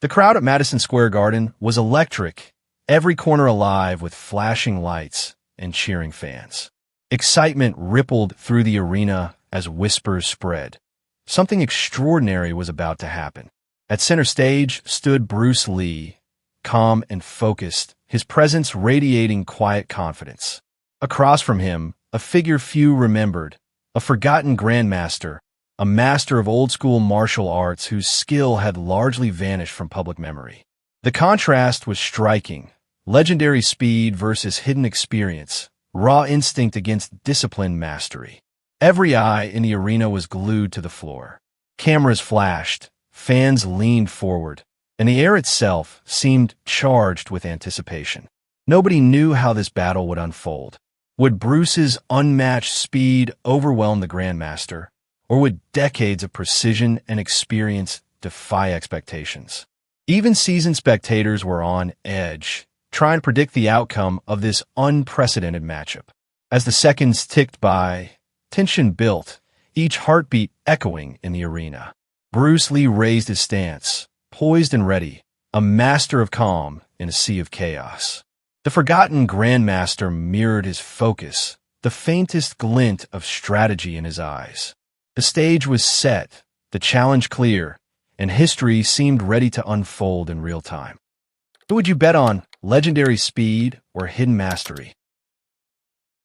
The crowd at Madison Square Garden was electric, every corner alive with flashing lights and cheering fans. Excitement rippled through the arena as whispers spread. Something extraordinary was about to happen. At center stage stood Bruce Lee, calm and focused, his presence radiating quiet confidence. Across from him, a figure few remembered, a forgotten Grandmaster, a master of old-school martial arts whose skill had largely vanished from public memory. The contrast was striking. Legendary speed versus hidden experience, raw instinct against disciplined mastery. Every eye in the arena was glued to the floor. Cameras flashed, fans leaned forward, and the air itself seemed charged with anticipation. Nobody knew how this battle would unfold. Would Bruce's unmatched speed overwhelm the Grandmaster, or would decades of precision and experience defy expectations? Even seasoned spectators were on edge, trying to predict the outcome of this unprecedented matchup. As the seconds ticked by, tension built, each heartbeat echoing in the arena. Bruce Lee raised his stance, poised and ready, a master of calm in a sea of chaos. The forgotten Grandmaster mirrored his focus, the faintest glint of strategy in his eyes. The stage was set, the challenge clear, and history seemed ready to unfold in real time. Who would you bet on, legendary speed or hidden mastery?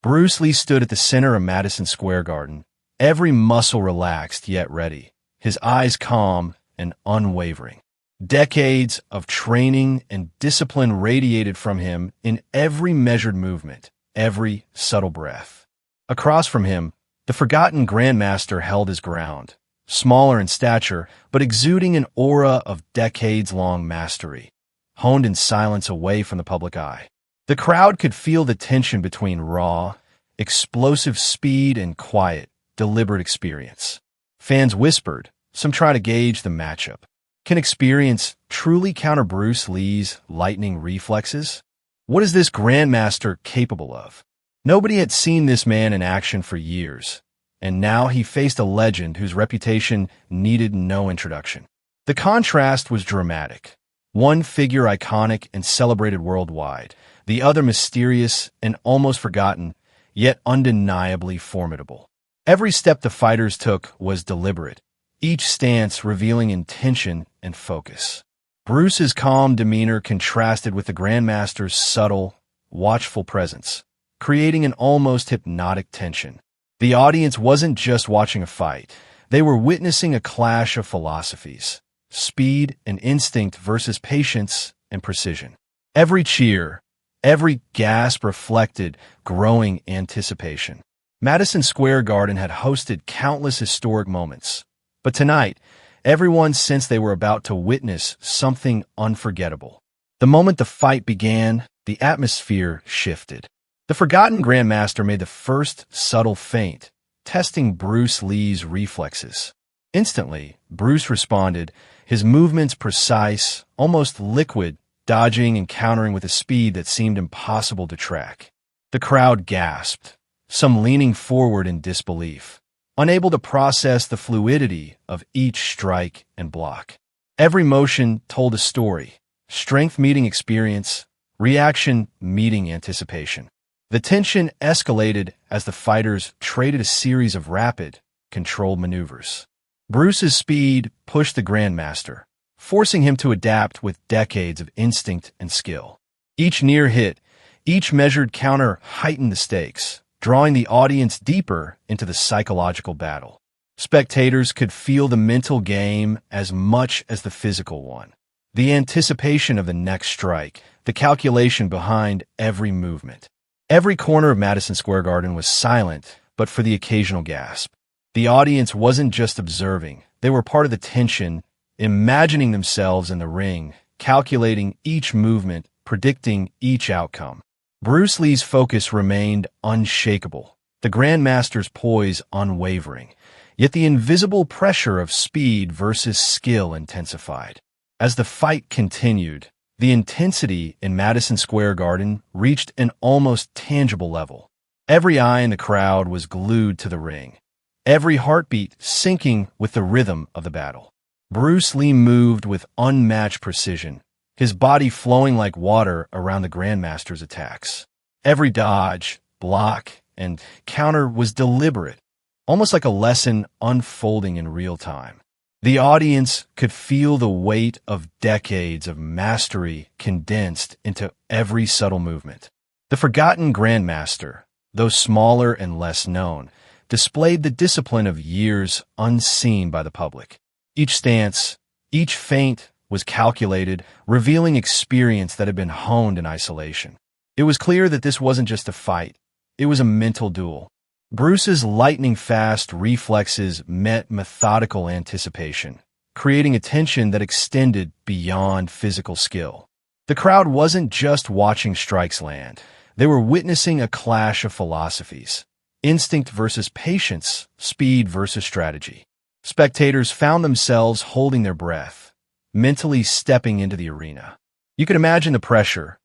Bruce Lee stood at the center of Madison Square Garden, every muscle relaxed yet ready, his eyes calm and unwavering. Decades of training and discipline radiated from him in every measured movement, every subtle breath. Across from him, the forgotten Grandmaster held his ground, smaller in stature, but exuding an aura of decades-long mastery, honed in silence away from the public eye. The crowd could feel the tension between raw, explosive speed and quiet, deliberate experience. Fans whispered, some trying to gauge the matchup. Can experience truly counter Bruce Lee's lightning reflexes? What is this Grandmaster capable of? Nobody had seen this man in action for years, and now he faced a legend whose reputation needed no introduction. The contrast was dramatic. One figure iconic and celebrated worldwide, the other mysterious and almost forgotten, yet undeniably formidable. Every step the fighters took was deliberate, each stance revealing intention and focus. Bruce's calm demeanor contrasted with the Grandmaster's subtle, watchful presence, creating an almost hypnotic tension. The audience wasn't just watching a fight. They were witnessing a clash of philosophies, speed and instinct versus patience and precision. Every cheer, every gasp reflected growing anticipation. Madison Square Garden had hosted countless historic moments, but tonight, everyone sensed they were about to witness something unforgettable. The moment the fight began, the atmosphere shifted. The forgotten Grandmaster made the first subtle feint, testing Bruce Lee's reflexes. Instantly, Bruce responded, his movements precise, almost liquid, dodging and countering with a speed that seemed impossible to track. The crowd gasped, some leaning forward in disbelief, unable to process the fluidity of each strike and block. Every motion told a story, strength meeting experience, reaction meeting anticipation. The tension escalated as the fighters traded a series of rapid, controlled maneuvers. Bruce's speed pushed the Grandmaster, forcing him to adapt with decades of instinct and skill. Each near hit, each measured counter heightened the stakes, drawing the audience deeper into the psychological battle. Spectators could feel the mental game as much as the physical one. The anticipation of the next strike, the calculation behind every movement. Every corner of Madison Square Garden was silent, but for the occasional gasp. The audience wasn't just observing. They were part of the tension, imagining themselves in the ring, calculating each movement, predicting each outcome. Bruce Lee's focus remained unshakable, the Grandmaster's poise unwavering, yet the invisible pressure of speed versus skill intensified. As the fight continued, the intensity in Madison Square Garden reached an almost tangible level. Every eye in the crowd was glued to the ring, every heartbeat syncing with the rhythm of the battle. Bruce Lee moved with unmatched precision, his body flowing like water around the Grandmaster's attacks. Every dodge, block, and counter was deliberate, almost like a lesson unfolding in real time. The audience could feel the weight of decades of mastery condensed into every subtle movement. The forgotten Grandmaster, though smaller and less known, displayed the discipline of years unseen by the public. Each stance, each feint was calculated, revealing experience that had been honed in isolation. It was clear that this wasn't just a fight, it was a mental duel. Bruce's lightning-fast reflexes met methodical anticipation, creating a tension that extended beyond physical skill. The crowd wasn't just watching strikes land. They were witnessing a clash of philosophies: instinct versus patience, speed versus strategy. Spectators found themselves holding their breath, mentally stepping into the arena. You could imagine the pressure,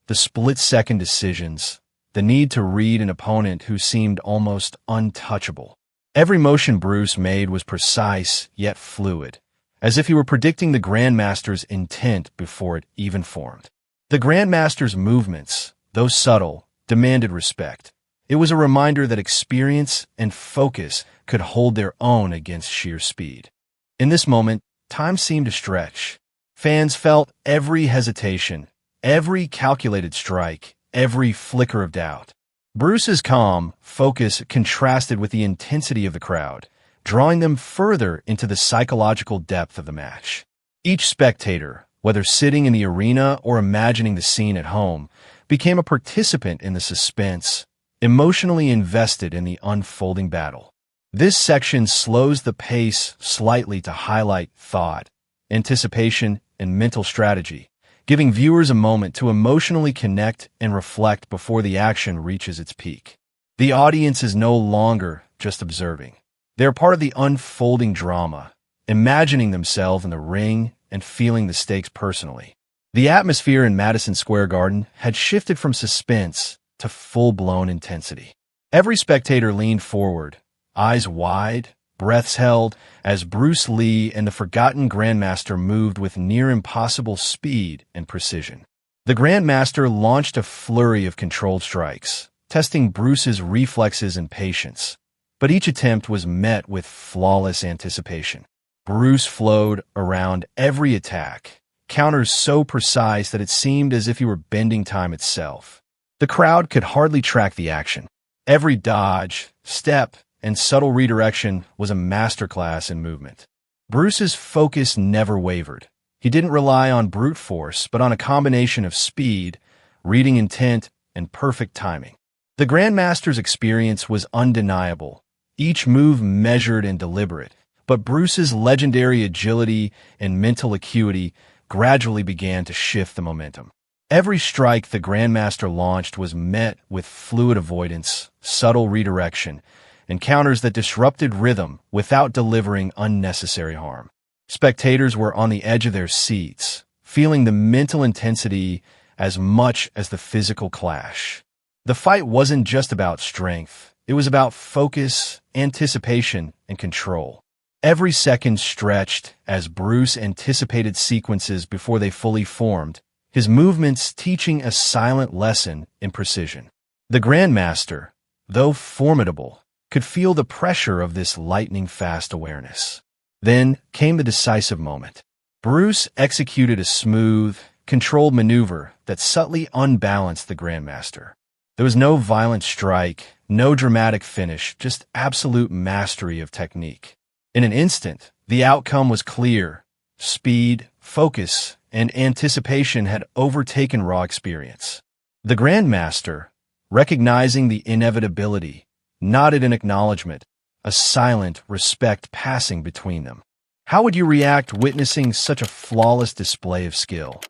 the split-second decisions, the need to read an opponent who seemed almost untouchable. Every motion Bruce made was precise yet fluid, as if he were predicting the Grandmaster's intent before it even formed. The Grandmaster's movements, though subtle, demanded respect. It was a reminder that experience and focus could hold their own against sheer speed. In this moment, time seemed to stretch. Fans felt every hesitation, every calculated strike, every flicker of doubt. Bruce's calm focus contrasted with the intensity of the crowd, drawing them further into the psychological depth of the match. Each spectator, whether sitting in the arena or imagining the scene at home, became a participant in the suspense, emotionally invested in the unfolding battle. This section slows the pace slightly to highlight thought, anticipation, and mental strategy, giving viewers a moment to emotionally connect and reflect before the action reaches its peak. The audience is no longer just observing. They are part of the unfolding drama, imagining themselves in the ring and feeling the stakes personally. The atmosphere in Madison Square Garden had shifted from suspense to full-blown intensity. Every spectator leaned forward, eyes wide, breaths held, as Bruce Lee and the forgotten Grandmaster moved with near-impossible speed and precision. The Grandmaster launched a flurry of controlled strikes, testing Bruce's reflexes and patience, but each attempt was met with flawless anticipation. Bruce flowed around every attack, counters so precise that it seemed as if he were bending time itself. The crowd could hardly track the action. Every dodge, step, and subtle redirection was a masterclass in movement. Bruce's focus never wavered. He didn't rely on brute force, but on a combination of speed, reading intent, and perfect timing. The Grandmaster's experience was undeniable, each move measured and deliberate, but Bruce's legendary agility and mental acuity gradually began to shift the momentum. Every strike the Grandmaster launched was met with fluid avoidance, subtle redirection, and counters that disrupted rhythm without delivering unnecessary harm. Spectators were on the edge of their seats, feeling the mental intensity as much as the physical clash. The fight wasn't just about strength, it was about focus, anticipation, and control. Every second stretched as Bruce anticipated sequences before they fully formed, his movements teaching a silent lesson in precision. The Grandmaster, though formidable, could feel the pressure of this lightning-fast awareness. Then came the decisive moment. Bruce executed a smooth, controlled maneuver that subtly unbalanced the Grandmaster. There was no violent strike, no dramatic finish, just absolute mastery of technique. In an instant, the outcome was clear. Speed, focus, and anticipation had overtaken raw experience. The Grandmaster, recognizing the inevitability, nodded in acknowledgement, a silent respect passing between them. How would you react witnessing such a flawless display of skill?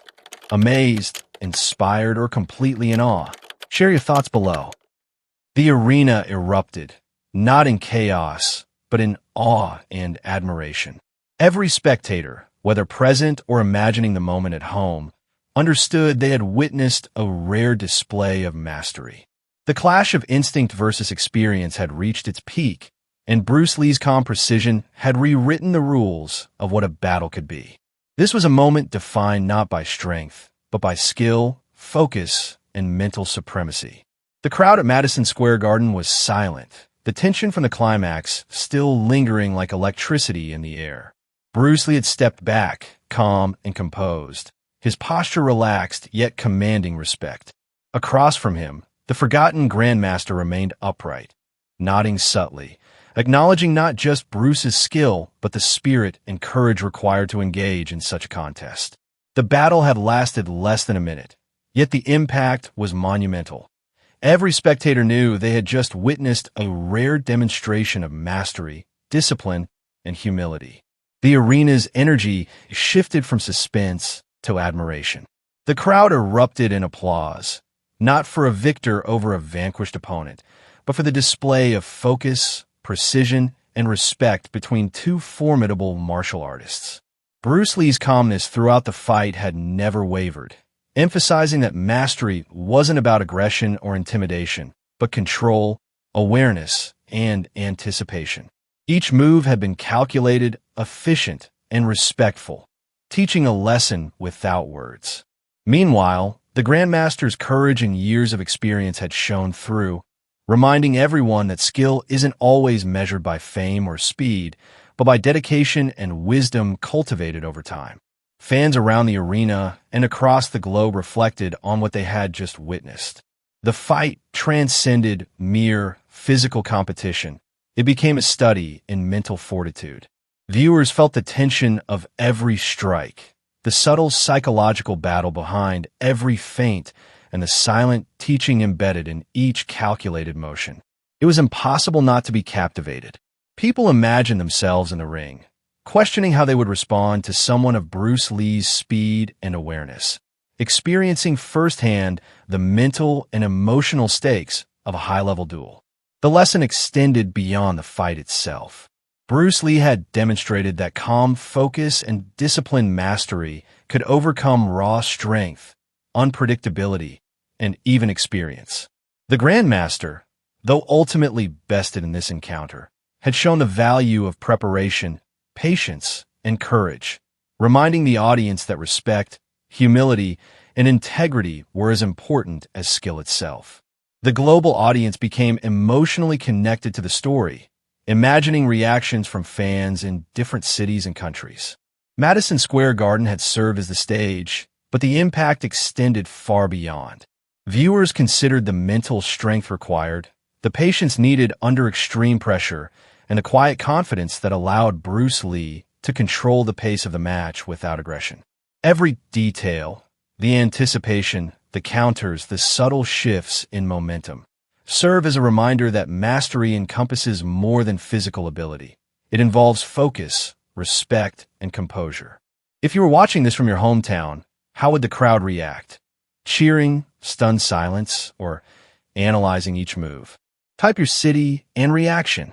Amazed, inspired, or completely in awe? Share your thoughts below. The arena erupted, not in chaos, but in awe and admiration. Every spectator, whether present or imagining the moment at home, understood they had witnessed a rare display of mastery. The clash of instinct versus experience had reached its peak, and Bruce Lee's calm precision had rewritten the rules of what a battle could be. This was a moment defined not by strength, but by skill, focus, and mental supremacy. The crowd at Madison Square Garden was silent, the tension from the climax still lingering like electricity in the air. Bruce Lee had stepped back, calm and composed, his posture relaxed yet commanding respect. Across from him, the forgotten Grandmaster remained upright, nodding subtly, acknowledging not just Bruce's skill, but the spirit and courage required to engage in such a contest. The battle had lasted less than a minute, yet the impact was monumental. Every spectator knew they had just witnessed a rare demonstration of mastery, discipline, and humility. The arena's energy shifted from suspense to admiration. The crowd erupted in applause, not for a victor over a vanquished opponent, but for the display of focus, precision, and respect between two formidable martial artists. Bruce Lee's calmness throughout the fight had never wavered, emphasizing that mastery wasn't about aggression or intimidation, but control, awareness, and anticipation. Each move had been calculated, efficient, and respectful, teaching a lesson without words. Meanwhile, the Grandmaster's courage and years of experience had shone through, reminding everyone that skill isn't always measured by fame or speed, but by dedication and wisdom cultivated over time. Fans around the arena and across the globe reflected on what they had just witnessed. The fight transcended mere physical competition. It became a study in mental fortitude. Viewers felt the tension of every strike, the subtle psychological battle behind every feint, and the silent teaching embedded in each calculated motion. It was impossible not to be captivated. People imagined themselves in the ring, questioning how they would respond to someone of Bruce Lee's speed and awareness, experiencing firsthand the mental and emotional stakes of a high-level duel. The lesson extended beyond the fight itself. Bruce Lee had demonstrated that calm focus and disciplined mastery could overcome raw strength, unpredictability, and even experience. The Grandmaster, though ultimately bested in this encounter, had shown the value of preparation, patience, and courage, reminding the audience that respect, humility, and integrity were as important as skill itself. The global audience became emotionally connected to the story, imagining reactions from fans in different cities and countries. Madison Square Garden had served as the stage, but the impact extended far beyond. Viewers considered the mental strength required, the patience needed under extreme pressure, and the quiet confidence that allowed Bruce Lee to control the pace of the match without aggression. Every detail, the anticipation, the counters, the subtle shifts in momentum, serve as a reminder that mastery encompasses more than physical ability. It involves focus, respect, and composure. If you were watching this from your hometown, how would the crowd react? Cheering, stunned silence, or analyzing each move? Type your city and reaction.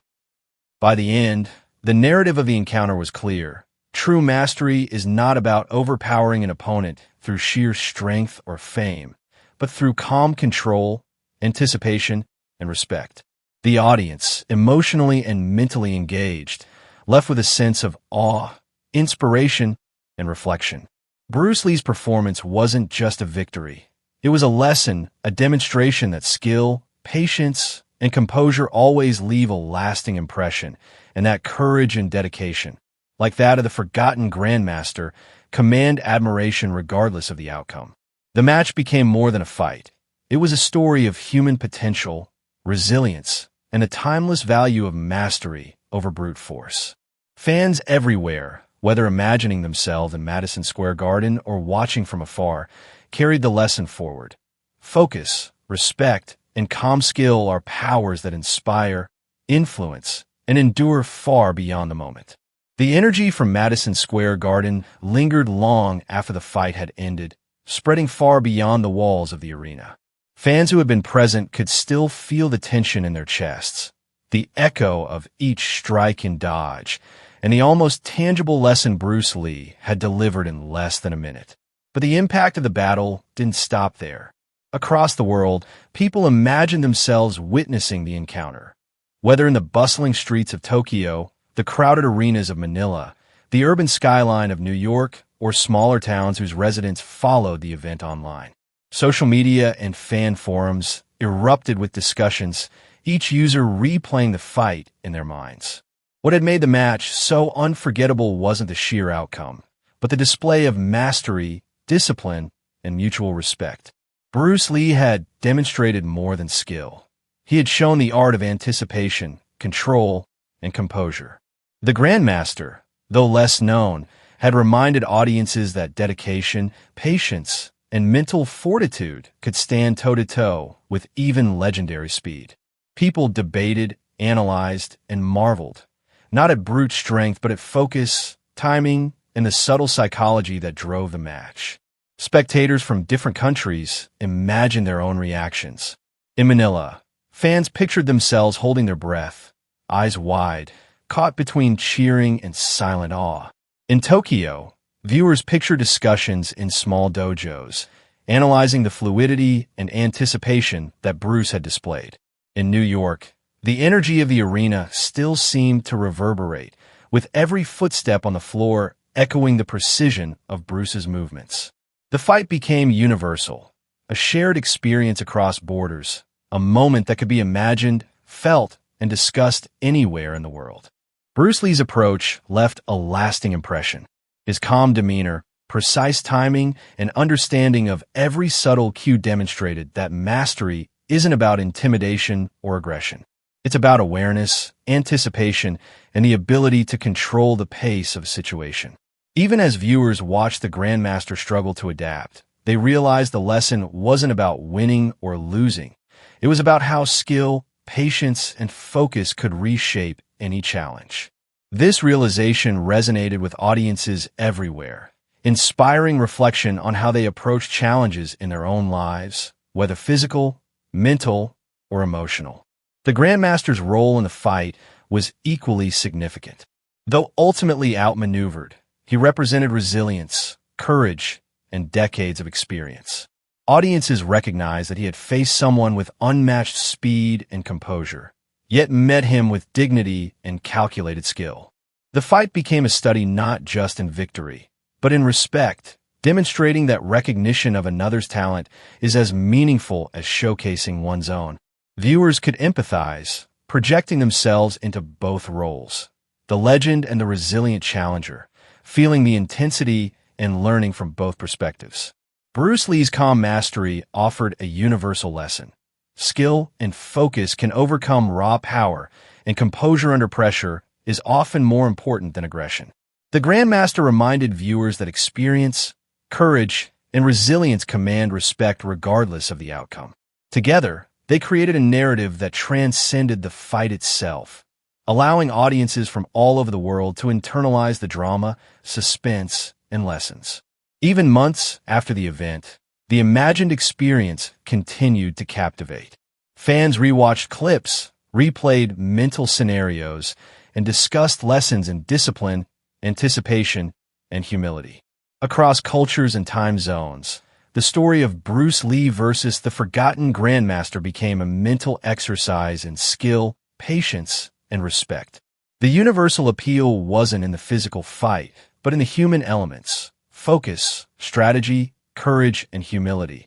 By the end, the narrative of the encounter was clear. True mastery is not about overpowering an opponent through sheer strength or fame, but through calm control, anticipation, and respect. The audience, emotionally and mentally engaged, left with a sense of awe, inspiration, and reflection. Bruce Lee's performance wasn't just a victory. It was a lesson, a demonstration that skill, patience, and composure always leave a lasting impression, and that courage and dedication, like that of the forgotten Grandmaster, command admiration regardless of the outcome. The match became more than a fight. It was a story of human potential, resilience, and the timeless value of mastery over brute force. Fans everywhere, whether imagining themselves in Madison Square Garden or watching from afar, carried the lesson forward. Focus, respect, and calm skill are powers that inspire, influence, and endure far beyond the moment. The energy from Madison Square Garden lingered long after the fight had ended, spreading far beyond the walls of the arena. Fans who had been present could still feel the tension in their chests, the echo of each strike and dodge, and the almost tangible lesson Bruce Lee had delivered in less than a minute. But the impact of the battle didn't stop there. Across the world, people imagined themselves witnessing the encounter. Whether in the bustling streets of Tokyo, the crowded arenas of Manila, the urban skyline of New York, or smaller towns whose residents followed the event online, social media and fan forums erupted with discussions, each user replaying the fight in their minds. What had made the match so unforgettable wasn't the sheer outcome, but the display of mastery, discipline, and mutual respect. Bruce Lee had demonstrated more than skill. He had shown the art of anticipation, control, and composure. The Grandmaster, though less known, had reminded audiences that dedication, patience, and mental fortitude could stand toe-to-toe with even legendary speed. People debated, analyzed, and marveled, not at brute strength but at focus, timing, and the subtle psychology that drove the match. Spectators from different countries imagined their own reactions. In Manila, fans pictured themselves holding their breath, eyes wide, caught between cheering and silent awe. In Tokyo, viewers pictured discussions in small dojos, analyzing the fluidity and anticipation that Bruce had displayed. In New York, the energy of the arena still seemed to reverberate, with every footstep on the floor echoing the precision of Bruce's movements. The fight became universal, a shared experience across borders, a moment that could be imagined, felt, and discussed anywhere in the world. Bruce Lee's approach left a lasting impression. His calm demeanor, precise timing, and understanding of every subtle cue demonstrated that mastery isn't about intimidation or aggression. It's about awareness, anticipation, and the ability to control the pace of a situation. Even as viewers watched the Grandmaster struggle to adapt, they realized the lesson wasn't about winning or losing. It was about how skill, patience, and focus could reshape any challenge. This realization resonated with audiences everywhere, inspiring reflection on how they approach challenges in their own lives, whether physical, mental, or emotional. The Grandmaster's role in the fight was equally significant. Though ultimately outmaneuvered, he represented resilience, courage, and decades of experience. Audiences recognized that he had faced someone with unmatched speed and composure, yet met him with dignity and calculated skill. The fight became a study not just in victory, but in respect, demonstrating that recognition of another's talent is as meaningful as showcasing one's own. Viewers could empathize, projecting themselves into both roles, the legend and the resilient challenger, feeling the intensity and learning from both perspectives. Bruce Lee's calm mastery offered a universal lesson. Skill and focus can overcome raw power, and composure under pressure is often more important than aggression. The Grandmaster reminded viewers that experience, courage, and resilience command respect regardless of the outcome. Together, they created a narrative that transcended the fight itself, allowing audiences from all over the world to internalize the drama, suspense, and lessons. Even months after the event, the imagined experience continued to captivate. Fans rewatched clips, replayed mental scenarios, and discussed lessons in discipline, anticipation, and humility. Across cultures and time zones, the story of Bruce Lee versus the forgotten Grandmaster became a mental exercise in skill, patience, and respect. The universal appeal wasn't in the physical fight, but in the human elements, focus, strategy, courage, and humility,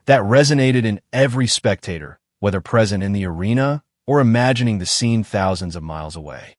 that resonated in every spectator, whether present in the arena or imagining the scene thousands of miles away.